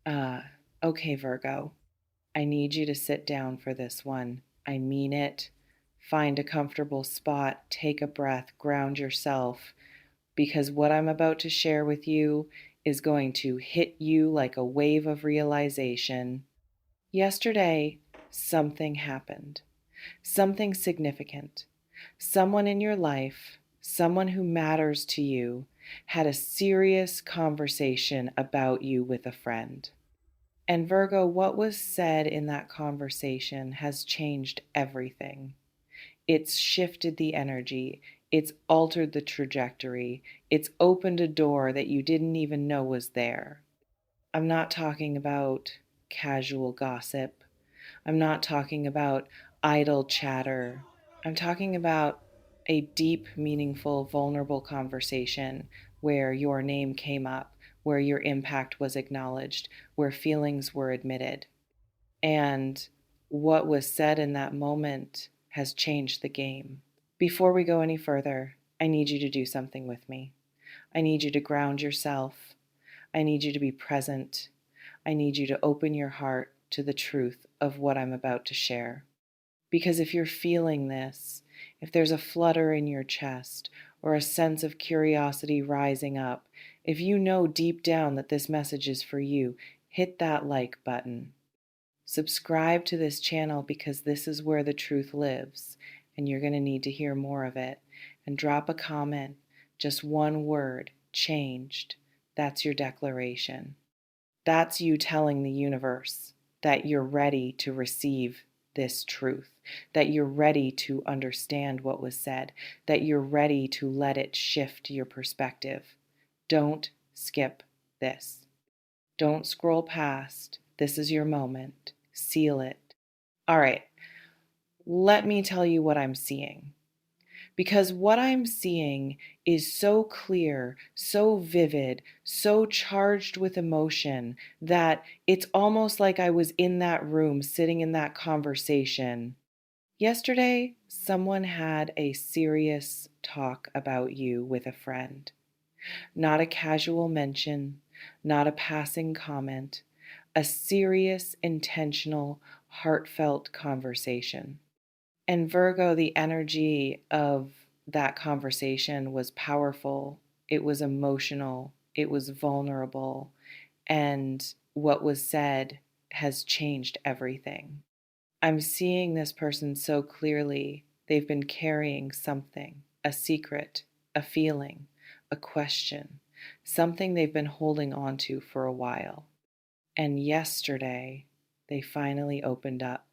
Uh, okay, Virgo, I need you to sit down for this one. I mean it. Find a comfortable spot, take a breath, ground yourself, because what I'm about to share with you is going to hit you like a wave of realization. Yesterday, something happened, something significant. Someone in your life, someone who matters to you, had a serious conversation about you with a friend. And Virgo, what was said in that conversation has changed everything. It's shifted the energy, it's altered the trajectory, it's opened a door that you didn't even know was there. I'm not talking about casual gossip. I'm not talking about idle chatter. I'm talking about a deep, meaningful, vulnerable conversation where your name came up, where your impact was acknowledged, where feelings were admitted. And what was said in that moment has changed the game. Before we go any further, I need you to do something with me. I need you to ground yourself. I need you to be present. I need you to open your heart to the truth of what I'm about to share. Because if you're feeling this, if there's a flutter in your chest or a sense of curiosity rising up, if you know deep down that this message is for you, hit that like button. Subscribe to this channel because this is where the truth lives, and you're going to need to hear more of it. And drop a comment, just one word, changed. That's your declaration. That's you telling the universe that you're ready to receive this truth, that you're ready to understand what was said, that you're ready to let it shift your perspective. Don't skip this. Don't scroll past. This is your moment. Seal it. All right, let me tell you what I'm seeing. Because what I'm seeing is so clear, so vivid, so charged with emotion that it's almost like I was in that room sitting in that conversation. Yesterday, someone had a serious talk about you with a friend. Not a casual mention, not a passing comment, a serious, intentional, heartfelt conversation. And Virgo, the energy of that conversation was powerful, it was emotional, it was vulnerable, and what was said has changed everything. I'm seeing this person so clearly. They've been carrying something, a secret, a feeling, a question, something they've been holding on to for a while. And yesterday, they finally opened up.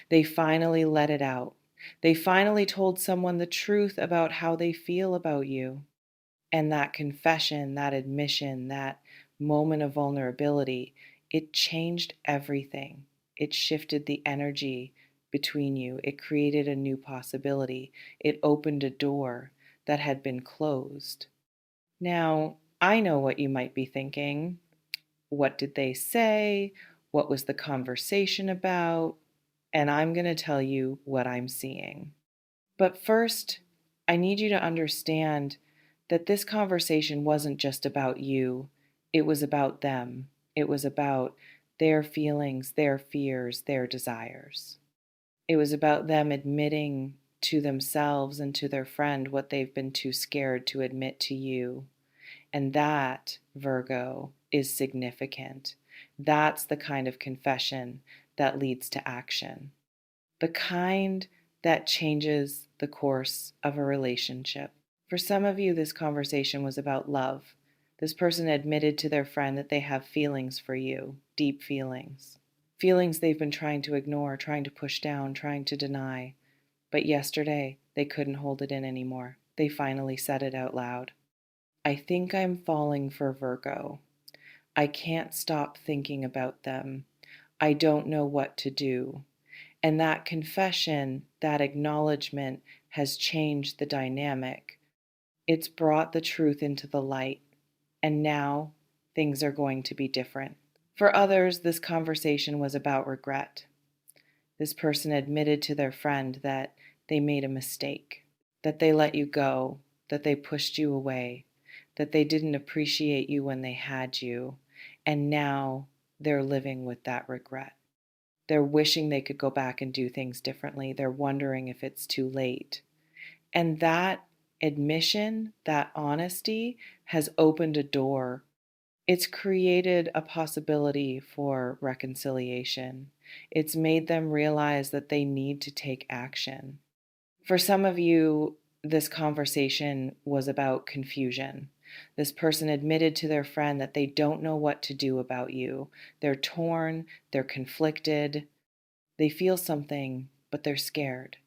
They finally let it out. They finally told someone the truth about how they feel about you. And that confession, that admission, that moment of vulnerability, it changed everything. It shifted the energy between you. It created a new possibility. It opened a door that had been closed. Now, I know what you might be thinking. What did they say? What was the conversation about? And I'm going to tell you what I'm seeing. But first, I need you to understand that this conversation wasn't just about you, it was about them. It was about their feelings, their fears, their desires. It was about them admitting to themselves and to their friend what they've been too scared to admit to you. And that, Virgo, is significant. That's the kind of confession that leads to action, the kind that changes the course of a relationship. For some of you, this conversation was about love. This person admitted to their friend that they have feelings for you, deep feelings. Feelings they've been trying to ignore, trying to push down, trying to deny. But yesterday, they couldn't hold it in anymore. They finally said it out loud. I think I'm falling for Virgo. I can't stop thinking about them. I don't know what to do. And that confession, that acknowledgement has changed the dynamic. It's brought the truth into the light. And now things are going to be different. For others, this conversation was about regret. This person admitted to their friend that they made a mistake, that they let you go, that they pushed you away, that they didn't appreciate you when they had you, and now they're living with that regret. They're wishing they could go back and do things differently. They're wondering if it's too late. And that admission, that honesty has opened a door. It's created a possibility for reconciliation. It's made them realize that they need to take action. For some of you, this conversation was about confusion. This person admitted to their friend that they don't know what to do about you. They're torn, they're conflicted, they feel something, but they're scared.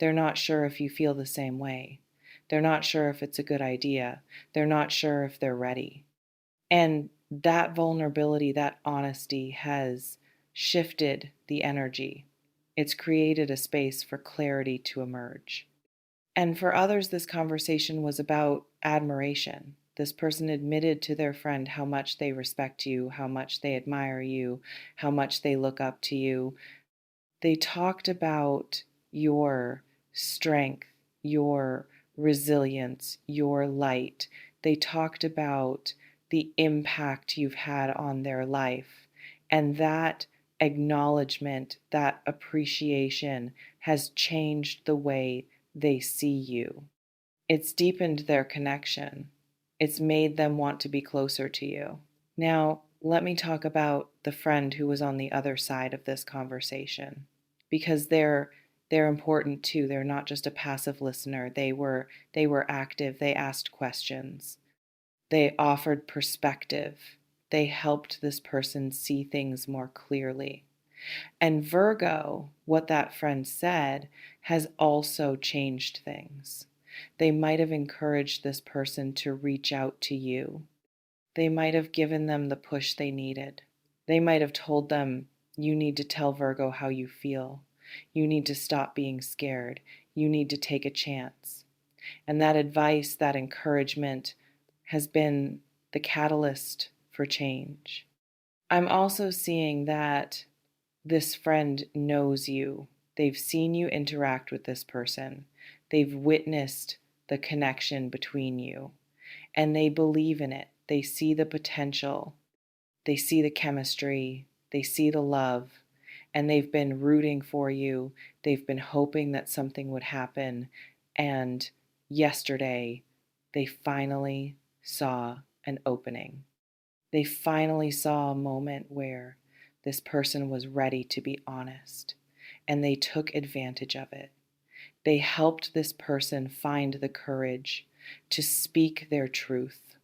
They're not sure if you feel the same way. They're not sure if it's a good idea. They're not sure if they're ready. And that vulnerability, that honesty has shifted the energy. It's created a space for clarity to emerge. And for others, this conversation was about admiration. This person admitted to their friend how much they respect you, how much they admire you, how much they look up to you. They talked about your strength, your resilience, your light. They talked about the impact you've had on their life. And that acknowledgement, that appreciation has changed the way they see you. It's deepened their connection. It's made them want to be closer to you. Now, let me talk about the friend who was on the other side of this conversation, because they're important too. They're not just a passive listener. They were active. They asked questions. They offered perspective. They helped this person see things more clearly. And Virgo, what that friend said, has also changed things. They might have encouraged this person to reach out to you. They might have given them the push they needed. They might have told them, you need to tell Virgo how you feel. You need to stop being scared. You need to take a chance. And that advice, that encouragement has been the catalyst for change. I'm also seeing that this friend knows you. They've seen you interact with this person. They've witnessed the connection between you, and they believe in it. They see the potential. They see the chemistry. They see the love, and they've been rooting for you. They've been hoping that something would happen. And yesterday, they finally saw an opening. They finally saw a moment where this person was ready to be honest, and they took advantage of it. They helped this person find the courage to speak their truth.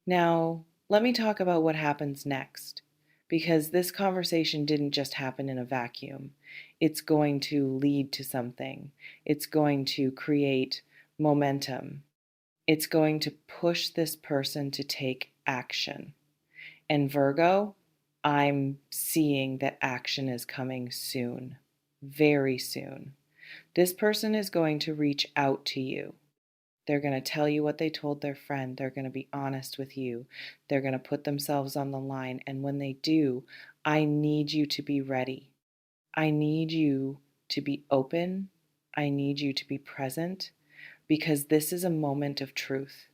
Now, let me talk about what happens next, because this conversation didn't just happen in a vacuum. It's going to lead to something. It's going to create momentum. It's going to push this person to take action. And Virgo, I'm seeing that action is coming soon, very soon. This person is going to reach out to you. They're going to tell you what they told their friend. They're going to be honest with you. They're going to put themselves on the line. And when they do, I need you to be ready. I need you to be open. I need you to be present, because this is a moment of truth.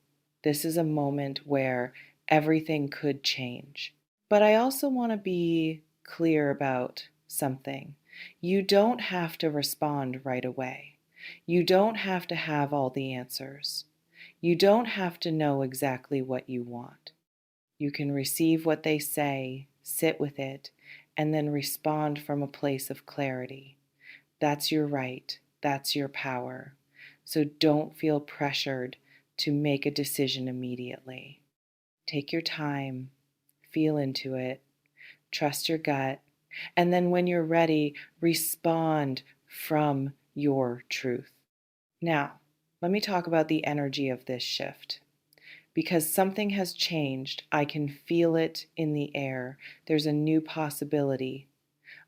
This is a moment where everything could change. But I also want to be clear about something. You don't have to respond right away. You don't have to have all the answers. You don't have to know exactly what you want. You can receive what they say, sit with it, and then respond from a place of clarity. That's your right. That's your power. So don't feel pressured to make a decision immediately. Take your time, feel into it, trust your gut, and then when you're ready, respond from your truth. Now, let me talk about the energy of this shift. Because something has changed, I can feel it in the air. There's a new possibility,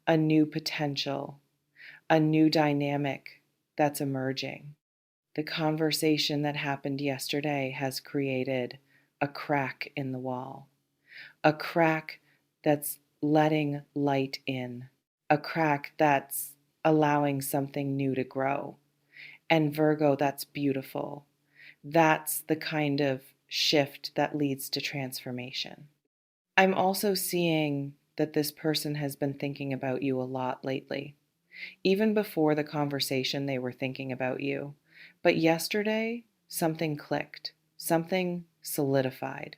a new potential, a new dynamic that's emerging. The conversation that happened yesterday has created a crack in the wall, a crack that's letting light in, a crack that's allowing something new to grow. And Virgo, that's beautiful. That's the kind of shift that leads to transformation. I'm also seeing that this person has been thinking about you a lot lately. Even before the conversation, they were thinking about you. But yesterday, something clicked, something solidified.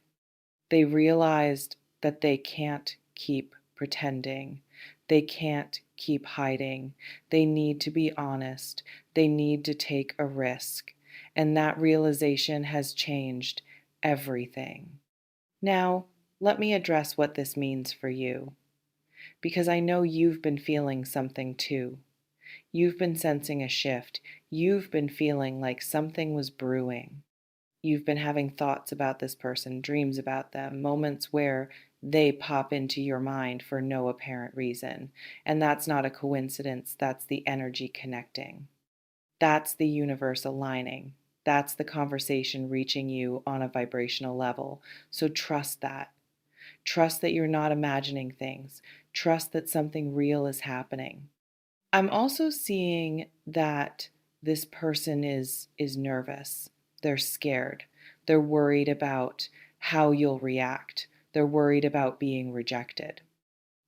They realized that they can't keep pretending. They can't keep hiding. They need to be honest. They need to take a risk. And that realization has changed everything. Now, let me address what this means for you, because I know you've been feeling something too. You've been sensing a shift. You've been feeling like something was brewing. You've been having thoughts about this person, dreams about them, moments where they pop into your mind for no apparent reason. And that's not a coincidence, that's the energy connecting. That's the universe aligning. That's the conversation reaching you on a vibrational level. So trust that. Trust that you're not imagining things. Trust that something real is happening. I'm also seeing that this person is nervous. They're scared. They're worried about how you'll react. They're worried about being rejected.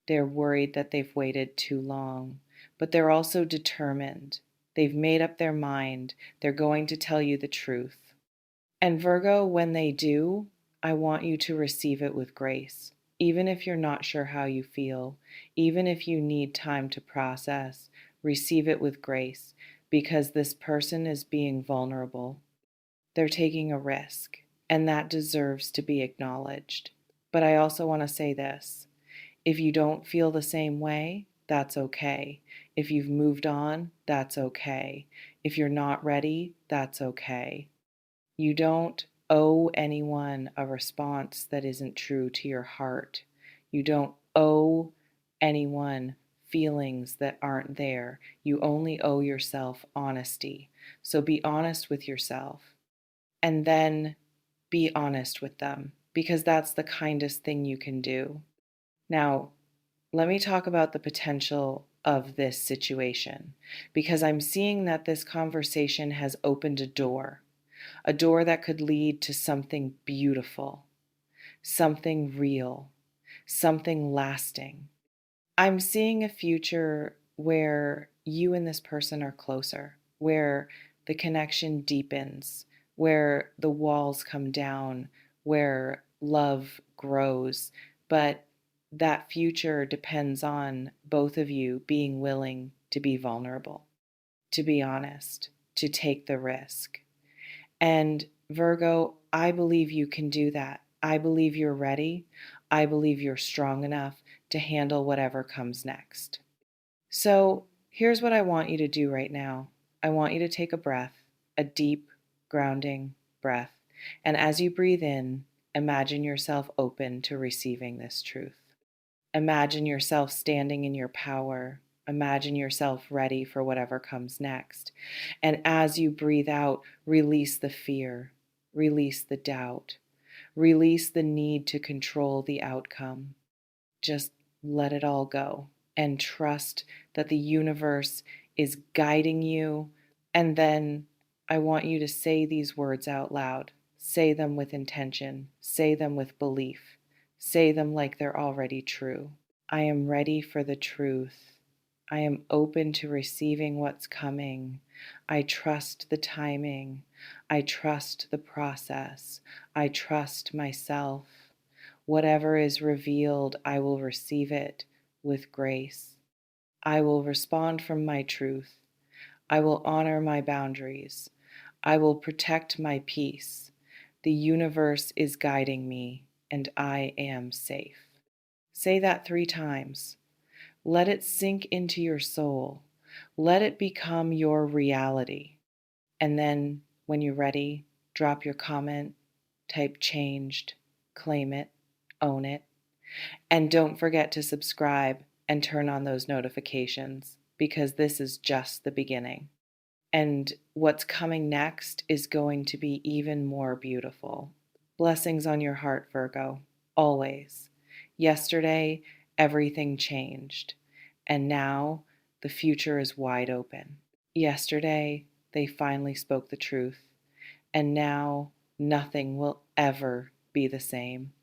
They're worried that they've waited too long, but they're also determined. They've made up their mind. They're going to tell you the truth. And Virgo, when they do, I want you to receive it with grace. Even if you're not sure how you feel, even if you need time to process, receive it with grace, because this person is being vulnerable. They're taking a risk, and that deserves to be acknowledged. But I also want to say this: if you don't feel the same way, that's okay. If you've moved on, that's okay. If you're not ready, that's okay. You don't owe anyone a response that isn't true to your heart. You don't owe anyone feelings that aren't there. You only owe yourself honesty. So be honest with yourself, and then be honest with them, because that's the kindest thing you can do. Now, let me talk about the potential of this situation, because I'm seeing that this conversation has opened a door that could lead to something beautiful, something real, something lasting. I'm seeing a future where you and this person are closer, where the connection deepens, where the walls come down, where love grows. But that future depends on both of you being willing to be vulnerable, to be honest, to take the risk. And Virgo, I believe you can do that. I believe you're ready. I believe you're strong enough to handle whatever comes next. So here's what I want you to do right now. I want you to take a breath, a deep, grounding breath. And as you breathe in, imagine yourself open to receiving this truth. Imagine yourself standing in your power. Imagine yourself ready for whatever comes next. And as you breathe out, release the fear, release the doubt, release the need to control the outcome. Just let it all go and trust that the universe is guiding you. And then I want you to say these words out loud. Say them with intention, say them with belief, say them like they're already true. I am ready for the truth. I am open to receiving what's coming. I trust the timing. I trust the process. I trust myself. Whatever is revealed, I will receive it with grace. I will respond from my truth. I will honor my boundaries. I will protect my peace. The universe is guiding me, and I am safe. Say that 3 times. Let it sink into your soul. Let it become your reality. And then, when you're ready, drop your comment, type changed, claim it, own it. And don't forget to subscribe and turn on those notifications, because this is just the beginning. And what's coming next is going to be even more beautiful. Blessings on your heart, Virgo, always. Yesterday, everything changed, and now the future is wide open. Yesterday, they finally spoke the truth, and now nothing will ever be the same.